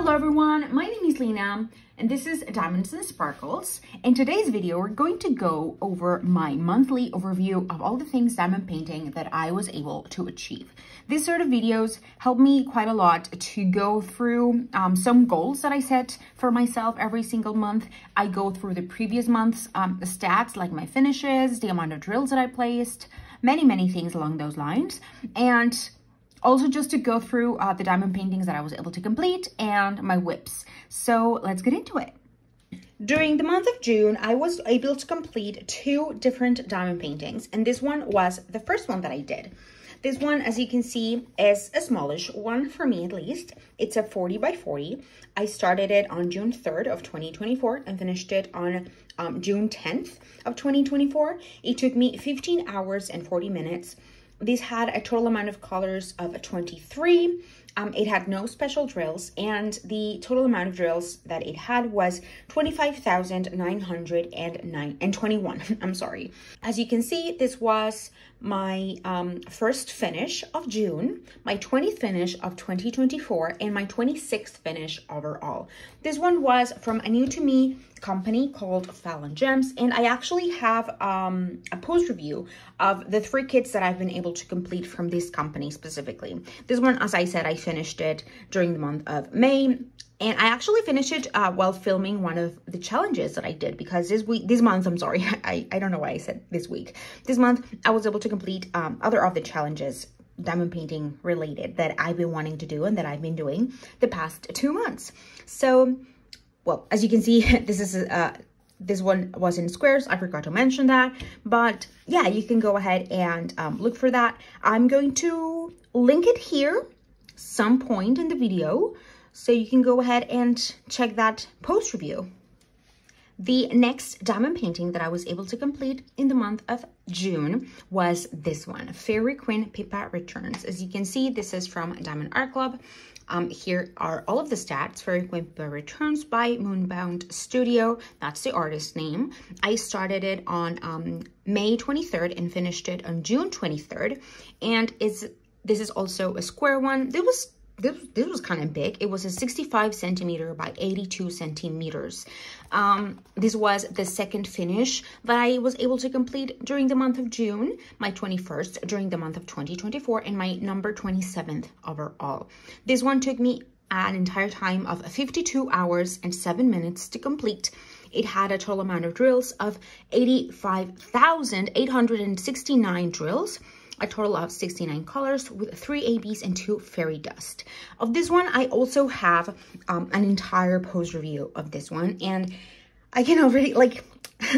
Hello everyone, my name is Lena and this is Diamonds and Sparkles. In today's video, we're going to go over my monthly overview of all the things diamond painting that I was able to achieve. These sort of videos help me quite a lot to go through some goals that I set for myself every single month. I go through the previous month's stats, like my finishes, the amount of drills that I placed, many things along those lines. And also just to go through the diamond paintings that I was able to complete and my whips. So let's get into it. During the month of June, I was able to complete 2 different diamond paintings, and this one was the first one that I did. This one, as you can see, is a smallish one for me at least. It's a 40 by 40. I started it on June 3rd of 2024 and finished it on June 10th of 2024. It took me 15 hours and 40 minutes. This had a total amount of colors of 23. It had no special drills, and the total amount of drills that it had was 25,921. I'm sorry. As you can see, this was my first finish of June, my 20th finish of 2024, and my 26th finish overall. This one was from a new to me company called FallonGems, and I actually have a post review of the 3 kits that I've been able to complete from this company specifically. This one, as I said, I finished it during the month of May, and I actually finished it while filming one of the challenges that I did, because this month, I'm sorry, I don't know why I said this week. This month, I was able to complete other of the challenges, diamond painting related, that I've been wanting to do and that I've been doing the past 2 months. So, well, as you can see, this one was in squares. I forgot to mention that, but yeah, you can go ahead and look for that. I'm going to link it here some point in the video, so you can go ahead and check that post review. The next diamond painting that I was able to complete in the month of June was this one, Fairy Queen Pippa Returns. As you can see, this is from Diamond Art Club. Here are all of the stats. Fairy Queen Pippa Returns by Moonbound Studio. That's the artist name. I started it on May 23rd and finished it on June 23rd. And this is also a square one. This was kind of big. It was a 65 centimeter by 82 centimeters. This was the second finish that I was able to complete during the month of June, my 21st during the month of 2024, and my number 27th overall. This one took me an entire time of 52 hours and 7 minutes to complete. It had a total amount of drills of 85,869 drills, a total of 69 colors with 3 ABs and 2 fairy dust. Of this one, I also have an entire post review of this one, and I can already, like,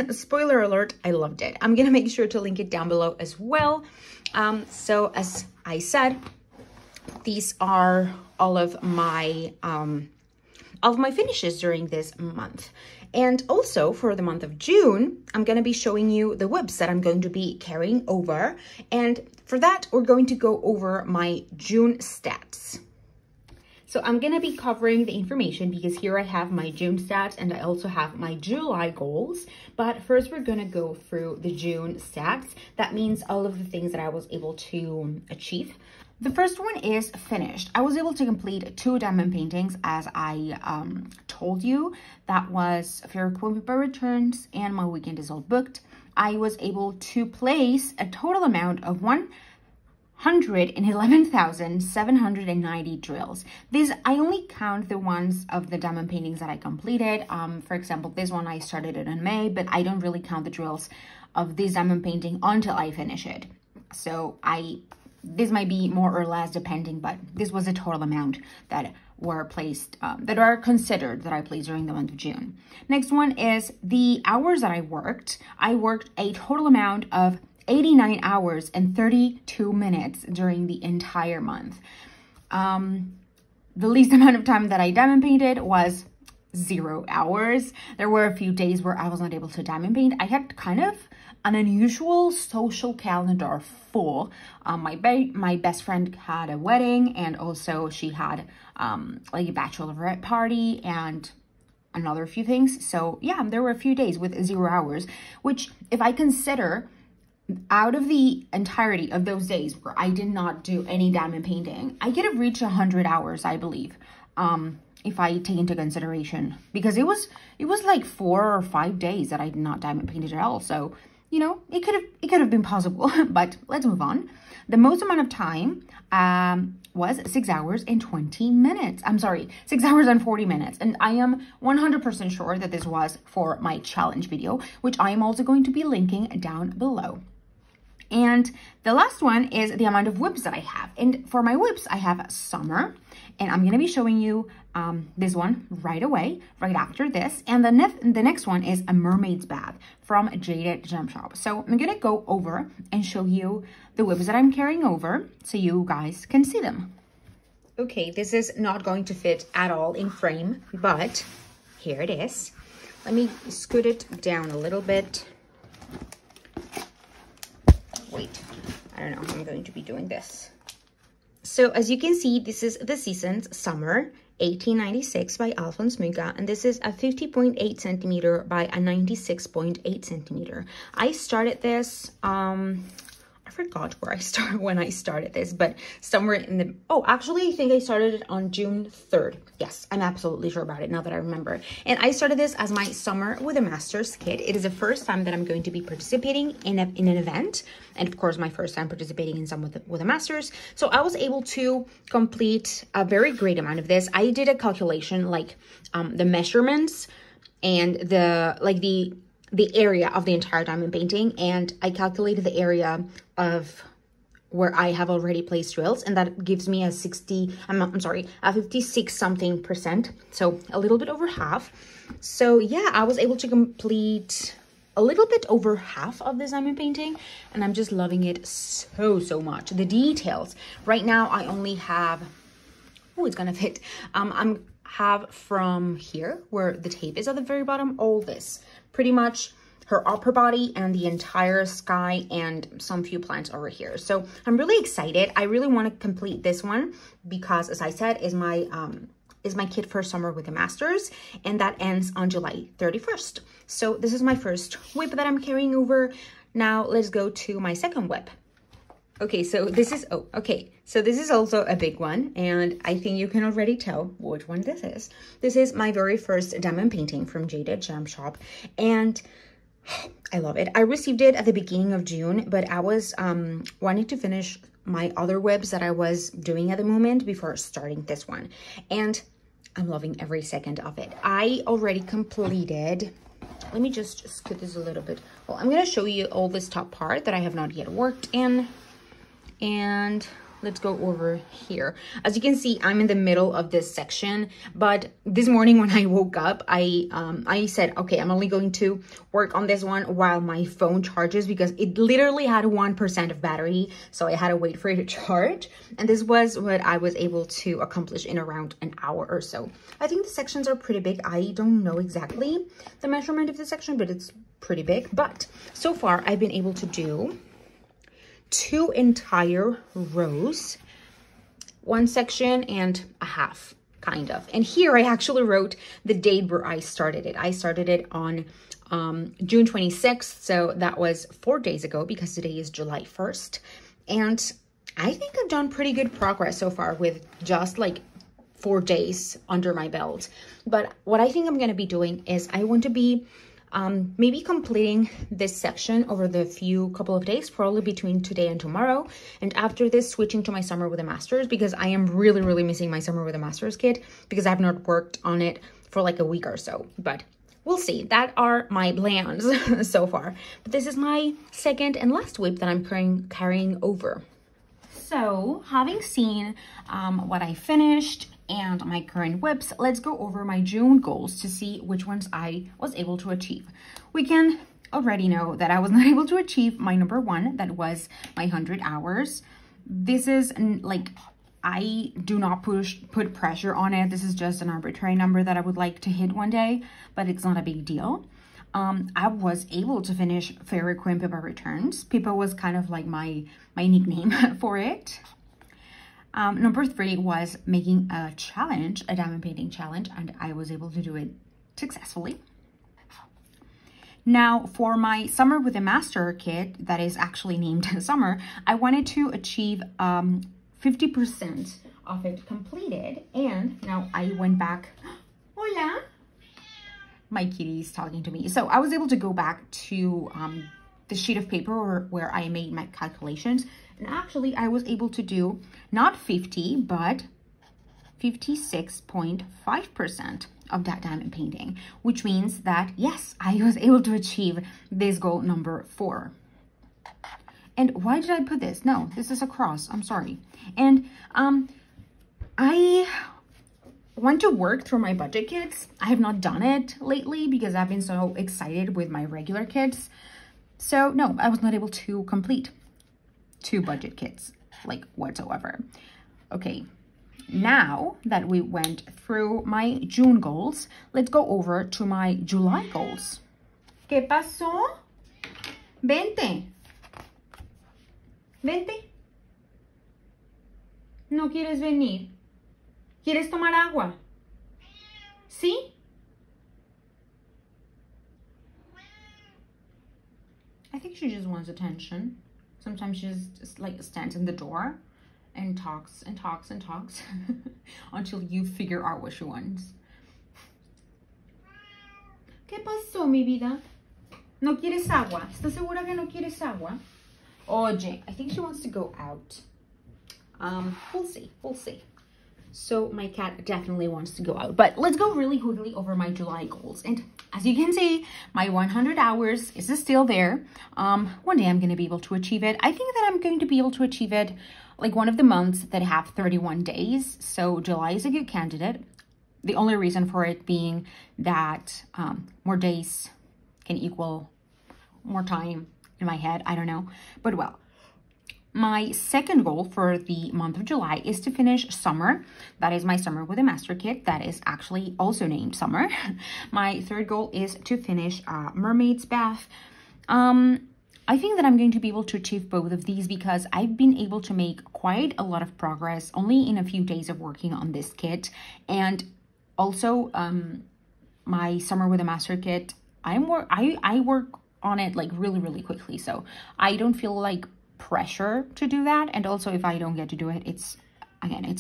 spoiler alert, I loved it. I'm gonna make sure to link it down below as well. So as I said, these are all of my finishes during this month. And also for the month of June, I'm going to be showing you the whips that I'm going to be carrying over. And for that, we're going to go over my June stats. So I'm going to be covering the information because here I have my June stats and I also have my July goals. But first, we're going to go through the June stats. That means all of the things that I was able to achieve. The first one is finished. I was able to complete 2 diamond paintings, as I told you. That was Fairy Queen Pippa Returns and My Weekend Is All Booked. I was able to place a total amount of 111,790 drills. These, I only count the ones of the diamond paintings that I completed. For example, this one I started it in May, but I don't really count the drills of this diamond painting until I finish it. So this might be more or less depending, but this was a total amount that were placed, that are considered that I placed during the month of June. Next one is the hours that I worked. I worked a total amount of 89 hours and 32 minutes during the entire month. The least amount of time that I diamond painted was 0 hours. There were a few days where I was not able to diamond paint. I had kind of an unusual social calendar full. My best friend had a wedding, and also she had like a bachelorette party and another few things. So yeah, there were a few days with 0 hours, which if I consider out of the entirety of those days where I did not do any diamond painting, I could have reached 100 hours, I believe, if I take into consideration, because it was like 4 or 5 days that I did not diamond painted at all. So, you know, it could have been possible, but let's move on. The most amount of time was 6 hours and 20 minutes. I'm sorry, 6 hours and 40 minutes. And I am 100% sure that this was for my challenge video, which I am also going to be linking down below. And the last one is the amount of whips that I have. And for my whips, I have summer, and I'm going to be showing you this one right away, right after this. And the next one is a mermaid's bath from Jaded Gem Shop. So I'm going to go over and show you the whips that I'm carrying over so you guys can see them. Okay, this is not going to fit at all in frame, but here it is. Let me scoot it down a little bit. Wait, I don't know, I'm going to be doing this. So as you can see, this is the Seasons Summer 1896 by Alphonse Mucha, and this is a 50.8 centimeter by a 96.8 centimeter. I started this, I forgot where I started when I started this, but somewhere in the, oh, actually, I think I started it on June 3rd. Yes, I'm absolutely sure about it now that I remember. And I started this as my Summer with a Masters kit. It is the first time that I'm going to be participating in an event. And of course, my first time participating in some with a Masters. So I was able to complete a very great amount of this. I did a calculation, like the measurements and the area of the entire diamond painting, and I calculated the area of where I have already placed drills, and that gives me a 56 something percent, so a little bit over half. So yeah, I was able to complete a little bit over half of this diamond painting, and I'm just loving it so much. The details right now, I only have, oh, it's gonna fit. Have from here where the tape is at the very bottom, all this, pretty much her upper body and the entire sky and some few plants over here. So I'm really excited. I really want to complete this one because, as I said, is my kit for Summer with the Masters, and that ends on July 31st. So this is my first whip that I'm carrying over. Now let's go to my second whip. Okay, so this is, so this is also a big one, and I think you can already tell which one this is. This is my very first diamond painting from Jaded Gem Shop, and I love it. I received it at the beginning of June, but I was wanting to finish my other whips that I was doing at the moment before starting this one, and I'm loving every second of it. I already completed, let me just scoot this a little bit. Well, I'm going to show you all this top part that I have not yet worked in. And let's go over here. As you can see, I'm in the middle of this section, but this morning when I woke up, I said, okay, I'm only going to work on this one while my phone charges, because it literally had 1% of battery, so I had to wait for it to charge. And this was what I was able to accomplish in around an hour or so. I think the sections are pretty big. I don't know exactly the measurement of the section, but it's pretty big. But so far, I've been able to do 2 entire rows, 1 section and a half, kind of. And here I actually wrote the date where I started it. I started it on June 26th, so that was 4 days ago, because today is July 1st. And I think I've done pretty good progress so far with just like 4 days under my belt. But what I think I'm going to be doing is I want to be maybe completing this section over the couple of days, probably between today and tomorrow. And after this, switching to my Summer with the Masters, because I am really missing my Summer with the Masters kit, because I've not worked on it for like a week or so. But we'll see. That are my plans so far. But this is my second and last whip that I'm carrying over. So having seen what I finished and my current whips, let's go over my June goals to see which ones I was able to achieve. We can already know that I was not able to achieve my number 1, that was my 100 hours. This is like, I do not put pressure on it. This is just an arbitrary number that I would like to hit one day, but it's not a big deal. I was able to finish Fairy Queen Pippa Returns. Pippa was kind of like my nickname for it. Number 3 was making a challenge, a diamond painting challenge, and I was able to do it successfully. Now, for my Summer with a Master kit, that is actually named Summer, I wanted to achieve 50% of it completed. And now I went back. Hola. My kitty is talking to me. So I was able to go back to the sheet of paper where I made my calculations. And actually I was able to do not 50, but 56.5% of that diamond painting, which means that yes, I was able to achieve this goal number 4. And why did I put this? No, this is a cross. I'm sorry. And I want to work through my budget kits. I have not done it lately because I've been so excited with my regular kits. So no, I was not able to complete 2 budget kits, like whatsoever. Okay, now that we went through my June goals, let's go over to my July goals. ¿Qué pasó? Vente. Vente. ¿No quieres venir? ¿Quieres tomar agua? ¿Sí? I think she just wants attention. Sometimes she just like stands in the door and talks and talks and talks until you figure out what she wants. ¿Qué pasó, mi vida? ¿No quieres agua? ¿Estás segura que no quieres agua? Oye, I think she wants to go out. We'll see. We'll see. So my cat definitely wants to go out. But let's go really quickly over my July goals. And as you can see, my 100 hours is still there. One day I'm going to be able to achieve it. I think that I'm going to be able to achieve it like one of the months that have 31 days. So July is a good candidate. The only reason for it being that more days can equal more time in my head. I don't know. But well, my second goal for the month of July is to finish summer. That is my summer with a master kit. That is actually also named summer. My third goal is to finish mermaid's bath. I think that I'm going to be able to achieve both of these because I've been able to make quite a lot of progress only in a few days of working on this kit. And also my summer with a master kit, I work on it like really quickly. So I don't feel like pressure to do that. And also if I don't get to do it, it's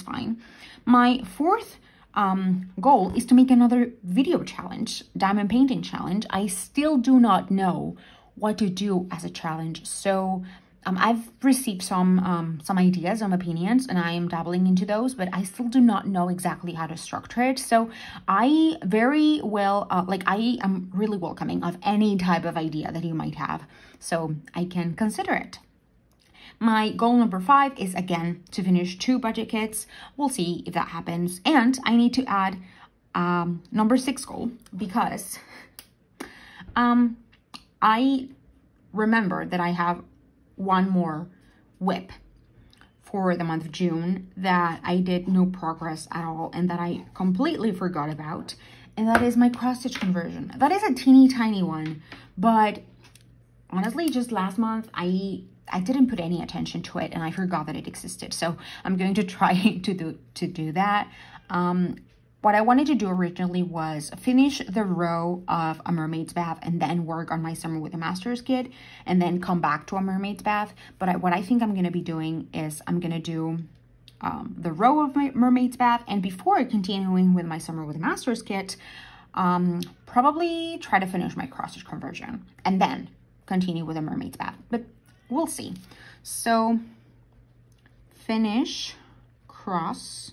fine. My fourth goal is to make another video challenge, diamond painting challenge. I still do not know what to do as a challenge. So I've received some ideas, some opinions, and I am dabbling into those, but I still do not know exactly how to structure it. So I very well, I am really welcoming of any type of idea that you might have, so I can consider it. My goal number 5 is again to finish 2 budget kits. We'll see if that happens. And I need to add number 6 goal because I remember that I have one more whip for the month of June that I did no progress at all and that I completely forgot about. And that is my cross stitch conversion. That is a teeny tiny one, but honestly, just last month, I didn't put any attention to it and I forgot that it existed. So I'm going to try to do that. What I wanted to do originally was finish the row of a mermaid's bath and then work on my summer with a master's kit and then come back to a mermaid's bath. But what I think I'm going to be doing is I'm going to do the row of my mermaid's bath, and before continuing with my summer with a master's kit, probably try to finish my cross stitch conversion and then continue with a mermaid's bath. But we'll see. So finish cross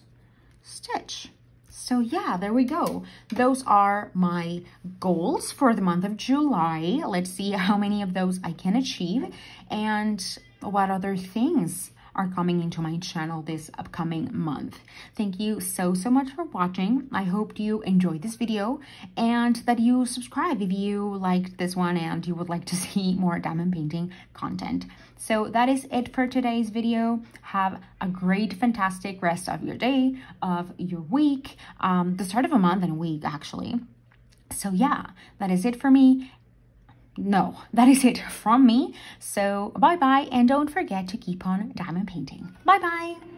stitch. So yeah, there we go. Those are my goals for the month of July. Let's see how many of those I can achieve and what other things are coming into my channel this upcoming month. Thank you so much for watching. I hope you enjoyed this video and that you subscribe if you liked this one and you would like to see more diamond painting content. So that is it for today's video. Have a great, fantastic rest of your day, of your week, the start of a month and a week actually. So yeah, that is it for me. No, that is it from me. So bye-bye, and don't forget to keep on diamond painting. Bye-bye.